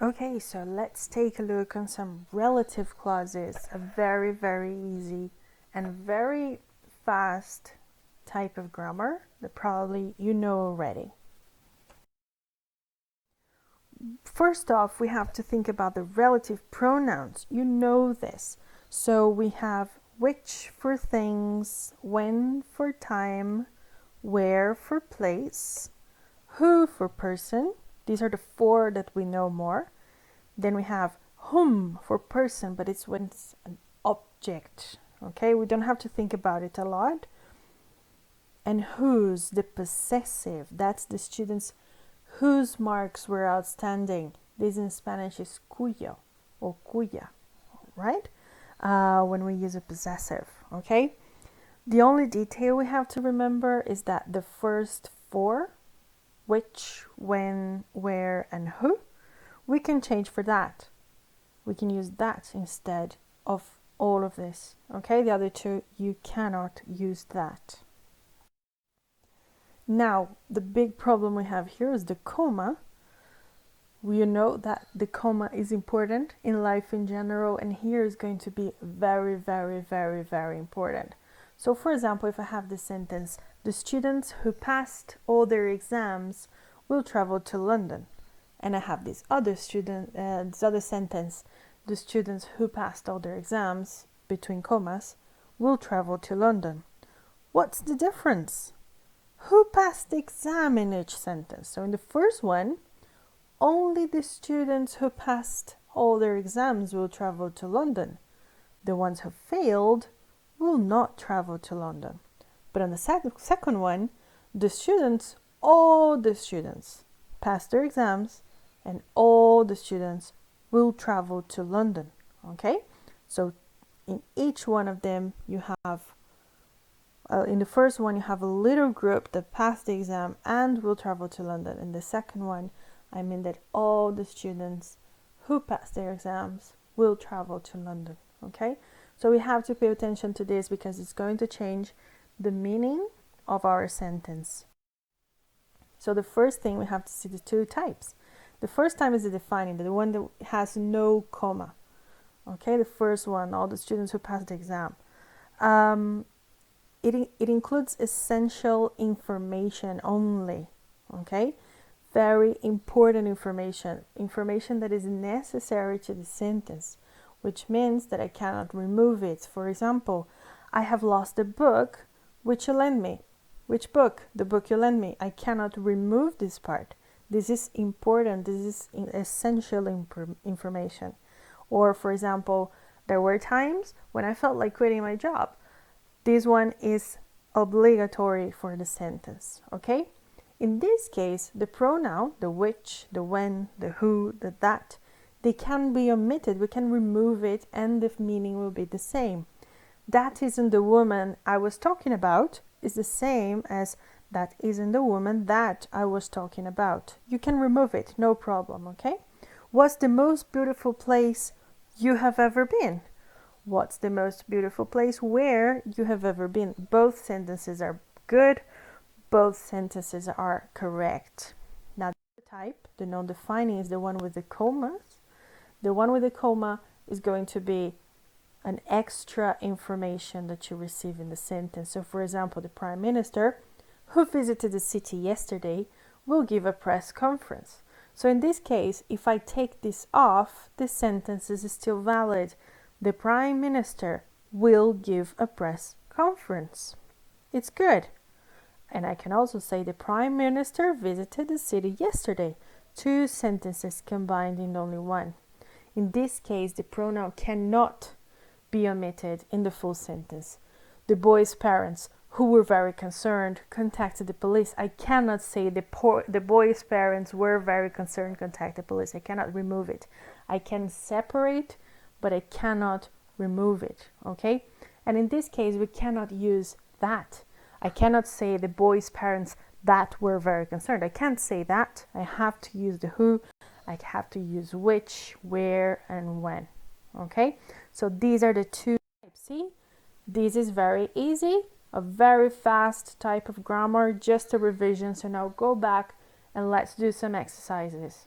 Okay, so let's take a look on some relative clauses, a very, very easy and very fast type of grammar that probably you know already. First off, we have to think about the relative pronouns. You know this. So we have which for things, when for time, where for place, who for person. These are the four that we know more. Then we have whom for person, but it's when it's an object. Okay, we don't have to think about it a lot. And whose, the possessive, that's the students whose marks were outstanding. This in Spanish is cuyo or cuya, right? When we use a possessive, okay? The only detail we have to remember is that the first four, which, when, where, and who, we can change for that. We can use that instead of all of this, okay? The other two, you cannot use that. Now, the big problem we have here is the comma. You know that the comma is important in life in general, and here is going to be very, very, very, very important. So, for example, if I have the sentence, the students who passed all their exams will travel to London. And I have this other sentence, the students who passed all their exams, between commas, will travel to London. What's the difference? Who passed the exam in each sentence? So in the first one, only the students who passed all their exams will travel to London. The ones who failed will not travel to London. But on the second one, all the students passed their exams and all the students will travel to London. Okay? So in each one of them, you have in the first one, you have a little group that passed the exam and will travel to London. In the second one, I mean that all the students who passed their exams will travel to London. Okay? So we have to pay attention to this because it's going to change the meaning of our sentence. So the first thing we have to see the two types. The first time is the defining, the one that has no comma. Okay? The first one, all the students who passed the exam. It includes essential information only, okay? Very important information that is necessary to the sentence, which means that I cannot remove it. For example, I have lost a book which you lend me. Which book? The book you lend me. I cannot remove this part. This is important. This is essential information. Or, for example, there were times when I felt like quitting my job. This one is obligatory for the sentence, okay? In this case, the pronoun, the which, the when, the who, the that, they can be omitted. We can remove it and the meaning will be the same. That isn't the woman I was talking about is the same as that isn't the woman that I was talking about. You can remove it, no problem, okay? What's the most beautiful place you have ever been? What's the most beautiful place where you have ever been? Both sentences are good. Both sentences are correct. Now, the type, the non-defining, is the one with the commas. The one with the comma is going to be an extra information that you receive in the sentence. So, for example, the Prime Minister, who visited the city yesterday, will give a press conference. So, in this case, if I take this off, this sentence is still valid. The Prime Minister will give a press conference. It's good. And I can also say the Prime Minister visited the city yesterday. Two sentences combined in only one. In this case, the pronoun cannot be omitted in the full sentence. The boy's parents, who were very concerned, contacted the police. I cannot say the boy's parents were very concerned, contact the police. I cannot remove it. I can separate, but I cannot remove it, okay? And in this case, we cannot use that. I cannot say the boy's parents that were very concerned. I can't say that. I have to use the who. I have to use which, where, and when, okay? So these are the two types. See, this is very easy, a very fast type of grammar, just a revision. So now go back and let's do some exercises.